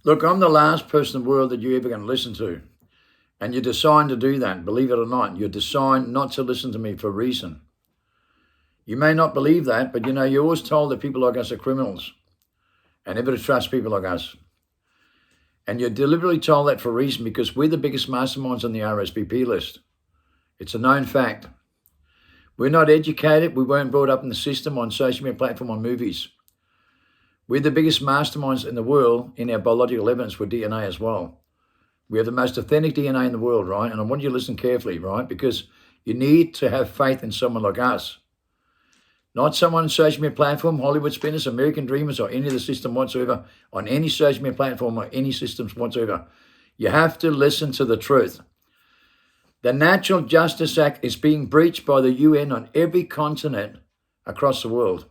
Look, I'm the last person in the world that you're ever going to listen to. And you're designed to do that, believe it or not. You're designed not to listen to me for a reason. You may not believe that, but you're always told that people like us are criminals and never to trust people like us. And you're deliberately told that for a reason because we're the biggest masterminds on the RSVP list. It's a known fact. We're not educated. We weren't brought up in the system, on social media platform, on movies. We're the biggest masterminds in the world in our biological evidence for DNA as well. We have the most authentic DNA in the world, right? And I want you to listen carefully, right? Because you need to have faith in someone like us. Not someone on social media platform, Hollywood spinners, American dreamers, or any of the system whatsoever, on any social media platform or any systems whatsoever. You have to listen to the truth. The Natural Justice Act is being breached by the UN on every continent across the world.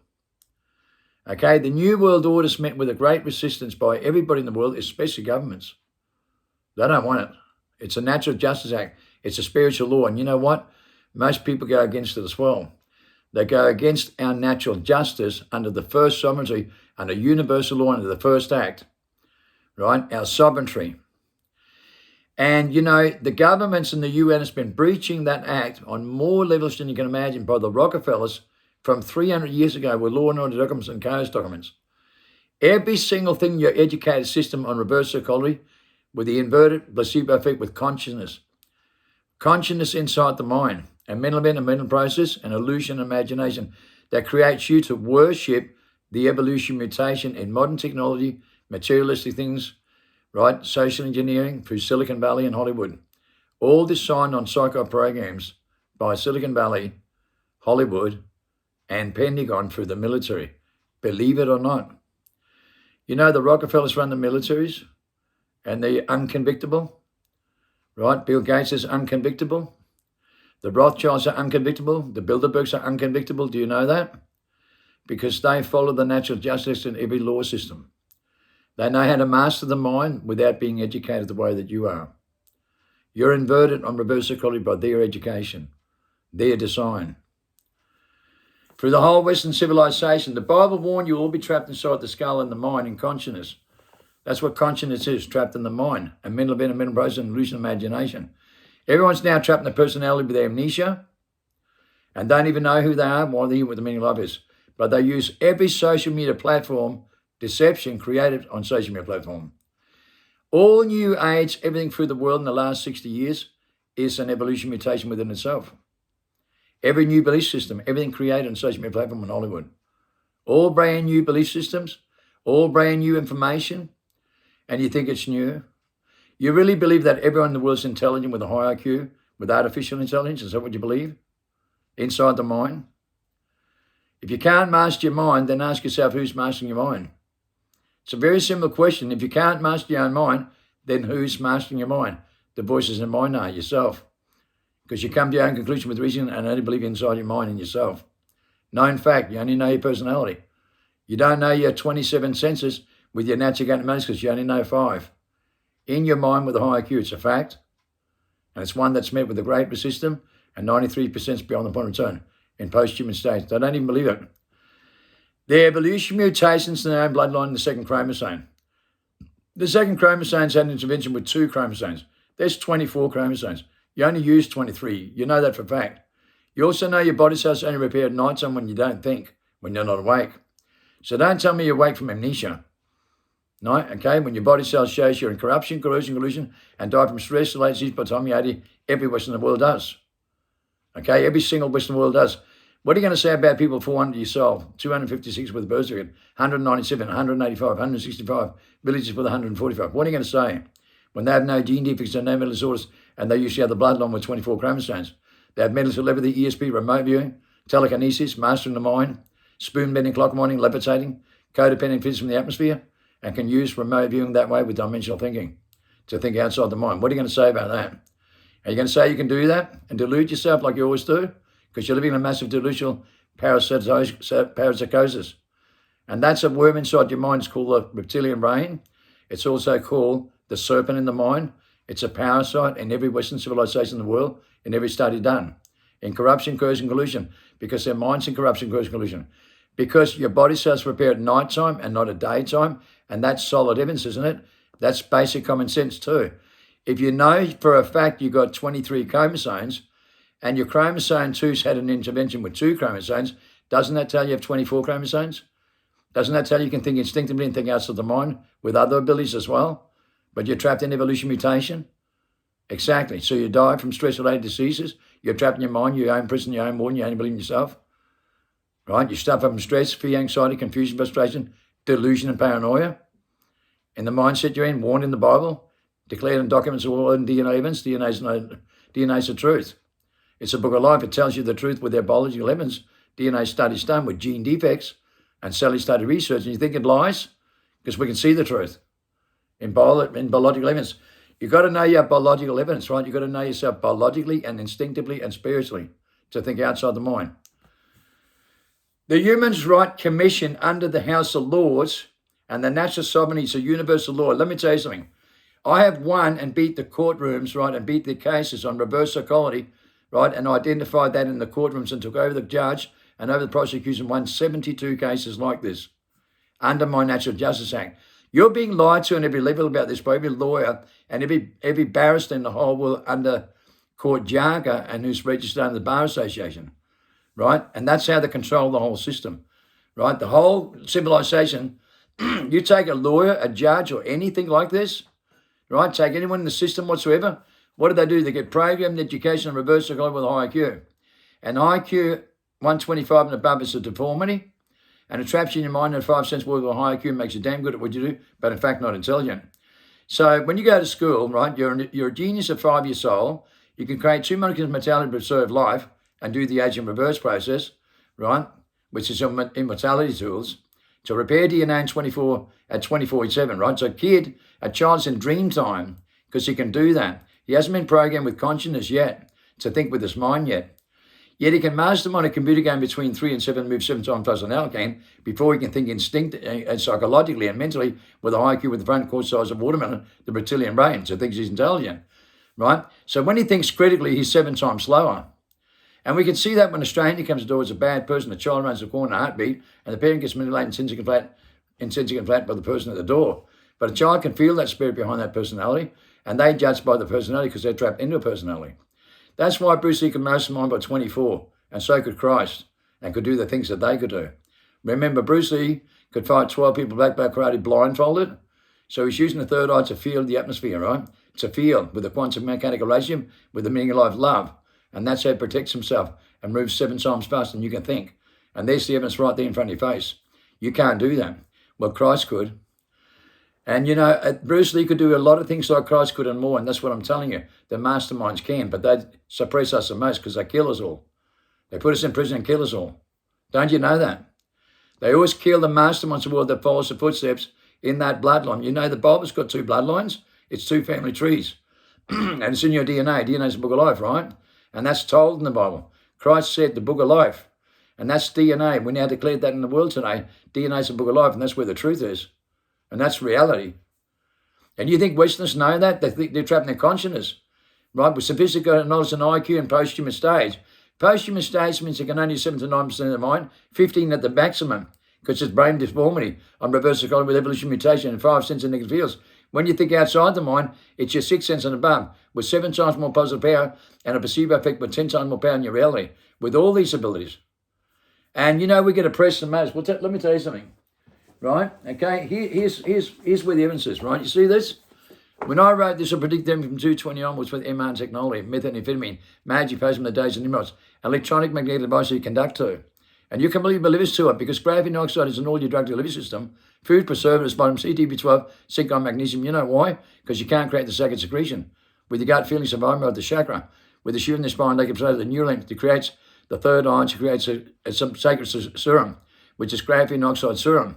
Okay, the New World Order is met with a great resistance by everybody in the world, especially governments. They don't want it. It's a Natural Justice Act. It's a spiritual law. And you know what? Most people go against it as well. They go against our natural justice under the first sovereignty, under universal law, under the first act, right? Our sovereignty. And, the governments and the UN has been breaching that act on more levels than you can imagine by the Rockefellers from 300 years ago with law and order documents and chaos documents. Every single thing in your educated system on reverse psychology with the inverted placebo effect with consciousness. Consciousness inside the mind, a mental event, a mental process, an illusion, imagination that creates you to worship the evolution mutation in modern technology, materialistic things, right? Social engineering through Silicon Valley and Hollywood. All designed on psycho programs by Silicon Valley, Hollywood, and Pentagon through the military. Believe it or not. The Rockefellers run the militaries and they're unconvictable, right? Bill Gates is unconvictable. The Rothschilds are unconvictable. The Bilderbergs are unconvictable. Do you know that? Because they follow the natural justice in every law system. They know how to master the mind without being educated the way that you are. You're inverted on reverse psychology by their education, their design. Through the whole Western civilization, the Bible warned you will all be trapped inside the skull and the mind in consciousness. That's what consciousness is, trapped in the mind. A mental event, a mental process, and illusion imagination. Everyone's now trapped in the personality with amnesia and don't even know who they are, what the meaning of life is. But they use every social media platform, deception created on social media platform. All new age, everything through the world in the last 60 years is an evolution mutation within itself. Every new belief system, everything created on social media platform in Hollywood. All brand new belief systems, all brand new information, and you think it's new. You really believe that everyone in the world is intelligent with a high IQ, with artificial intelligence? Is that what you believe? Inside the mind? If you can't master your mind, then ask yourself who's mastering your mind. It's a very simple question. If you can't master your own mind, then who's mastering your mind? The voices in the mind are yourself. Because you come to your own conclusion with reason and only believe inside your mind and yourself. Known fact, you only know your personality. You don't know your 27 senses with your natural gut because you only know 5. In your mind with a high IQ, it's a fact. And it's one that's met with a great resistance and 93% is beyond the point of return in post-human states. They don't even believe it. The evolution mutations in their own bloodline in the second chromosome. The second chromosome's had an intervention with 2 chromosomes. There's 24 chromosomes. You only use 23. You know that for a fact. You also know your body cells only repair at night time when you don't think, when you're not awake. So don't tell me you're awake from amnesia. No, okay? When your body cells shows you're in corruption, collusion, and die from stress, related disease by the time you're 80, every Western world does. Okay? Every single Western world does. What are you going to say about people 400 years old, 256 with a birth certificate, 197, 185, 165, villages with 145? What are you going to say when they have no gene defects and no mental disorders and they usually have the bloodline with 24 chromosomes? They have mental telepathy, ESP, remote viewing, telekinesis, mastering the mind, spoon bending, clock minding, levitating, codependent physics from the atmosphere, and can use remote viewing that way with dimensional thinking to think outside the mind. What are you going to say about that? Are you going to say you can do that and delude yourself like you always do? Because you're living in a massive delusional parapsychosis. And that's a worm inside your mind. It's called the reptilian brain. It's also called the serpent in the mind. It's a parasite in every Western civilization in the world, in every study done. In corruption, coercion, collusion. Because their mind's in corruption, coercion, collusion. Because your body cells repair at night time and not at daytime. And that's solid evidence, isn't it? That's basic common sense too. If you know for a fact you've got 23 chromosomes and your chromosome 2's had an intervention with 2 chromosomes, doesn't that tell you have 24 chromosomes? Doesn't that tell you can think instinctively and think outside the mind with other abilities as well? But you're trapped in evolution mutation? Exactly. So you die from stress-related diseases. You're trapped in your mind. Your own prison, your own warning. You only believe in yourself. Right? You suffer from stress, fear, anxiety, confusion, frustration, delusion, and paranoia. In the mindset you're in, warned in the Bible, declared in documents of all in DNA evidence, DNA's the truth. It's a book of life. It tells you the truth with their biological evidence, DNA studies done with gene defects and cellular study research. And you think it lies? Because we can see the truth in biological evidence. You've got to know you have biological evidence, right? You've got to know yourself biologically and instinctively and spiritually to think outside the mind. The Human Rights Commission under the House of Lords and the natural sovereignty is a universal law. Let me tell you something. I have won and beat the courtrooms, right, and beat the cases on reverse psychology, right, and identified that in the courtrooms and took over the judge and over the prosecution, won 72 cases like this under my Natural Justice Act. You're being lied to on every level about this by every lawyer and every barrister in the whole world under court jargon and who's registered under the Bar Association, right? And that's how they control the whole system, right? The whole civilization, you take a lawyer, a judge, or anything like this, right? Take anyone in the system whatsoever. What do? They get programmed education and reverse psychology with a high IQ. And IQ 125 and above is a deformity. And it traps you in your mind, and 5 cents worth of a high IQ makes you damn good at what you do, but in fact not intelligent. So when you go to school, right, you're a genius at 5 years old. You can create 2 molecules of mortality to preserve life and do the aging reverse process, right, which is immortality tools, to repair DNA at 24/7, right? So a child's in dream time because he can do that. He hasn't been programmed with consciousness yet to think with his mind yet. Yet he can mastermind a computer game between 3 and 7, move 7 times faster than an game before he can think and psychologically and mentally with a high IQ with the front core size of watermelon, the reptilian brain, so thinks he's intelligent, right? So when he thinks critically, he's 7 times slower. And we can see that when a stranger comes to the door as a bad person, the child runs the corner in a heartbeat, and the parent gets manipulated intrinsic and flat by the person at the door. But a child can feel that spirit behind that personality, and they judge by the personality because they're trapped into a personality. That's why Bruce Lee could mastermind by 24, and so could Christ, and could do the things that they could do. Remember, Bruce Lee could fight 12 people black belt karate blindfolded, so he's using the third eye to feel the atmosphere, right? To feel with the quantum mechanical relationship, with the meaning of life, love. And that's how he protects himself and moves 7 times faster than you can think. And there's the evidence right there in front of your face. You can't do that. Well, Christ could. And, you know, Bruce Lee could do a lot of things like Christ could and more. And that's what I'm telling you. The masterminds can, but they suppress us the most because they kill us all. They put us in prison and kill us all. Don't you know that? They always kill the masterminds of the world that follows the footsteps in that bloodline. You know, the Bible's got 2 bloodlines. It's 2 family trees. And it's in your DNA. DNA is the book of life, right? And that's told in the Bible. Christ said the book of life. And that's DNA. We now declared that in the world today. DNA is the book of life, and that's where the truth is. And that's reality. And you think Westerners know that? They think they're trapped in their consciousness, right? With sophisticated knowledge and IQ and posthumous stage. Posthumous stage means they can only 7 to 9% of the mind, 15 at the maximum, because it's brain deformity on reverse psychology with evolution mutation and 5 cents in negative fields. When you think outside the mind, it's your 6 sense and above, with 7 times more positive power and a placebo effect with 10 times more power in your reality, with all these abilities. And, you know, we get oppressed and most. Well, let me tell you something, right? Okay, here's where the evidence is, right? You see this? When I wrote this, I predicted them from 220 onwards with mRNA technology, methamphetamine, magic potion the days and Nimrods, electronic magnetic device you conduct to. And you can believe this to it because graphene oxide is an all your drug delivery system. Food, preservatives, vitamins C, B12, zinc, iron, magnesium. You know why? Because you can't create the sacred secretion. With your gut feelings of of the chakra, with the shiver in the spine, they can play the Neuralink that creates the third eye, to create some sacred serum, which is graphene oxide serum,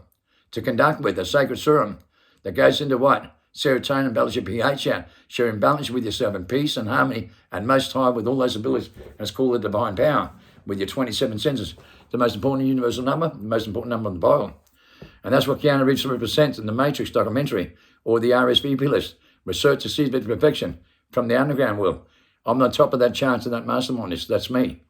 to conduct with a sacred serum that goes into what? Serotonin, balance your pH out, sharing balance with yourself in peace and harmony, and most high with all those abilities. And it's called the divine power with your 27 senses. The most important universal number, the most important number in the Bible. And that's what Keanu Reeves represents in the Matrix documentary or the RSVP list, research to see perfection from the underground world. I'm on top of that chart and that mastermind list. That's me.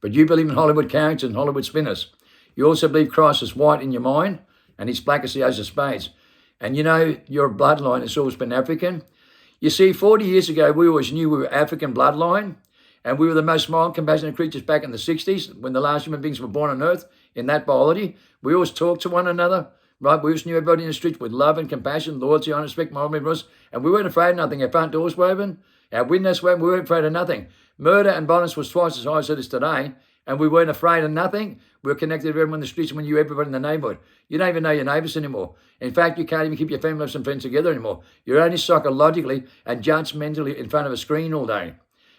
But you believe in Hollywood characters and Hollywood spinners. You also believe Christ is white in your mind and he's black as the ace of spades. And you know, your bloodline has always been African. You see, 40 years ago, we always knew we were African bloodline, and we were the most mild, compassionate creatures back in the 60s when the last human beings were born on earth in that biology. We always talked to one another, right? We always knew everybody in the streets with love and compassion, loyalty, honor, respect, moral remorse, and we weren't afraid of nothing. Our front doors were open, our windows were open, we weren't afraid of nothing. Murder and violence was twice as high as it is today, and we weren't afraid of nothing. We were connected to everyone in the streets and we knew everybody in the neighborhood. You don't even know your neighbors anymore. In fact, you can't even keep your family members and friends together anymore. You're only psychologically and judgmentally in front of a screen all day.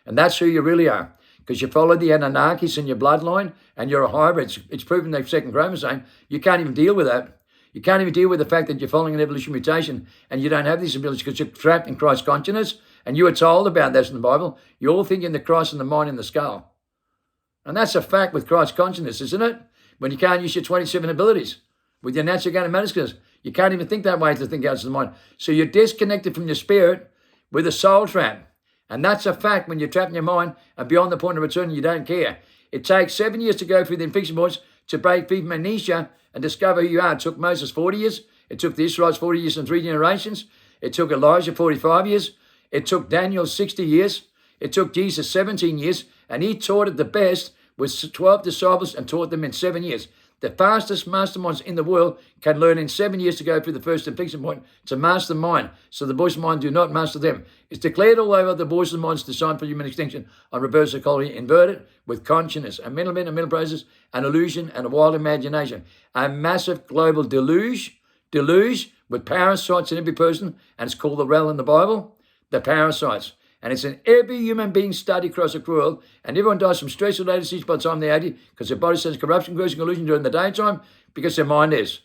And that's who you really are. Because you follow the Anunnakis in your bloodline and you're a hybrid. It's proven their second chromosome. You can't even deal with that. You can't even deal with the fact that you're following an evolution mutation and you don't have these abilities because you're trapped in Christ's consciousness. And you were told about this in the Bible. You all think in the Christ and the mind in the skull. And that's a fact with Christ's consciousness, isn't it? When you can't use your 27 abilities with your natural ganomeniscus. You can't even think that way to think outside the mind. So you're disconnected from your spirit with a soul trap. And that's a fact when you're trapped in your mind and beyond the point of return, you don't care. It takes 7 years to go through the infection points to break free from amnesia and discover who you are. It took Moses 40 years. It took the Israelites 40 years and 3 generations. It took Elijah 45 years. It took Daniel 60 years. It took Jesus 17 years. And he taught it the best with 12 disciples and taught them in 7 years. The fastest masterminds in the world can learn in 7 years to go through the first inflection point to master the mind. So the voice of mind do not master them. It's declared all over the voice of minds designed for human extinction on reverse psychology, inverted with consciousness, a mental and mental process, an illusion and a wild imagination. A massive global deluge with parasites in every person, and it's called the rel in the Bible, the parasites. And it's in every human being study across the world. And everyone dies from stress-related disease by the time they're 80 because their body sends corruption, corrosion, illusion during the daytime because their mind is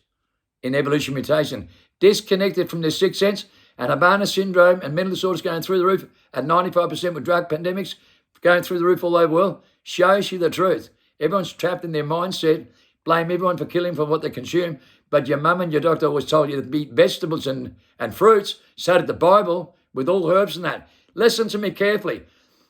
in evolution mutation. Disconnected from their sixth sense and Havana syndrome and mental disorders going through the roof at 95% with drug pandemics going through the roof all over the world shows you the truth. Everyone's trapped in their mindset. Blame everyone for killing for what they consume. But your mum and your doctor always told you to eat vegetables and fruits. So did the Bible with all herbs and that. Listen to me carefully.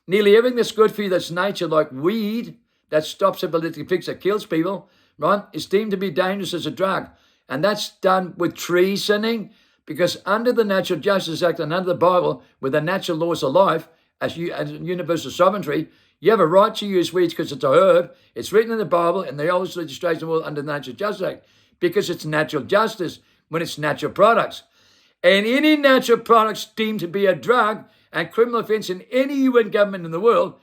Nearly everything that's good for you that's nature, like weed, that stops epileptic fix, that kills people, right, is deemed to be dangerous as a drug. And that's done with treasoning, because under the Natural Justice Act and under the Bible, with the natural laws of life, as universal sovereignty, you have a right to use weeds because it's a herb. It's written in the Bible and the oldest legislation world under the Natural Justice Act, because it's natural justice when it's natural products. And any natural products deemed to be a drug and criminal offence in any UN government in the world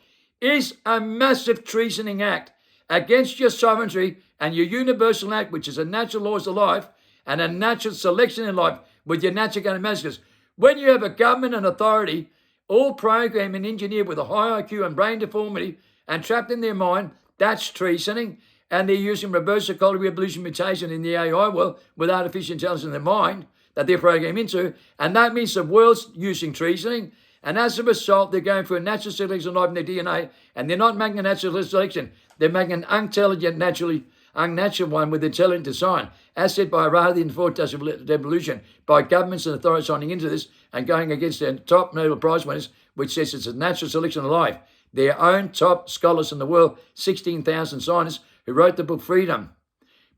is a massive treasoning act against your sovereignty and your universal act, which is a natural laws of life and a natural selection in life with your natural ganomeniscus. When you have a government and authority all programmed and engineered with a high IQ and brain deformity and trapped in their mind, that's treasoning. And they're using reverse psychology, evolution, mutation in the AI world with artificial intelligence in their mind that they're programmed into. And that means the world's using treasoning. And as a result, they're going for a natural selection life in their DNA, and they're not making a natural selection. They're making an unintelligent, unnatural one with intelligent design, as said by Aradi in the fourth test of evolution, by governments and authorities signing into this and going against their top Nobel Prize winners, which says it's a natural selection of life. Their own top scholars in the world, 16,000 scientists, who wrote the book Freedom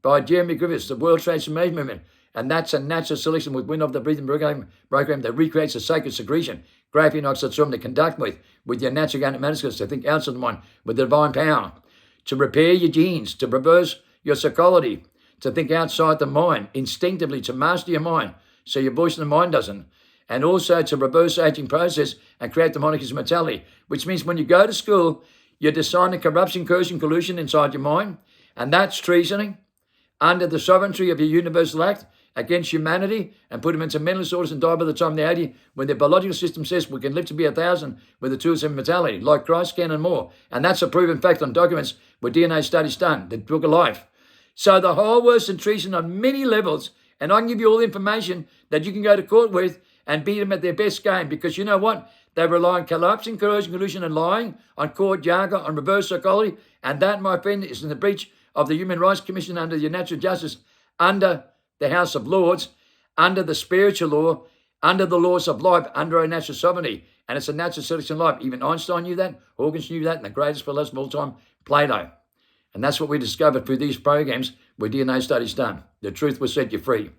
by Jeremy Griffiths, the World Transformation Movement. And that's a natural selection with wind of the breathing program that recreates a sacred secretion, graphene oxide serum to conduct with your natural ganomeniscus, to think outside the mind with the divine power, to repair your genes, to reverse your psychology, to think outside the mind, instinctively, to master your mind so your voice in the mind doesn't, and also to reverse aging process and create the monarchies of mortality, which means when you go to school, you're designing corruption, coercion, collusion inside your mind, and that's treasoning under the sovereignty of your universal act against humanity and put them into mental disorders and die by the time they're 80 when their biological system says we can live to be 1,000 with the tools of immortality, like Christ can and more. And that's a proven fact on documents with DNA studies done, the book of life. So the whole world's in treason on many levels, and I can give you all the information that you can go to court with and beat them at their best game, because you know what? They rely on collapsing, coercion, collusion and lying, on court jargon, on reverse psychology, and that, my friend, is in the breach of the Human Rights Commission under your natural justice, under the House of Lords, under the spiritual law, under the laws of life, under our natural sovereignty. And it's a natural selection of life. Even Einstein knew that, Hawkins knew that, and the greatest philosopher of all time, Plato. And that's what we discovered through these programs with DNA studies done. The truth will set you free.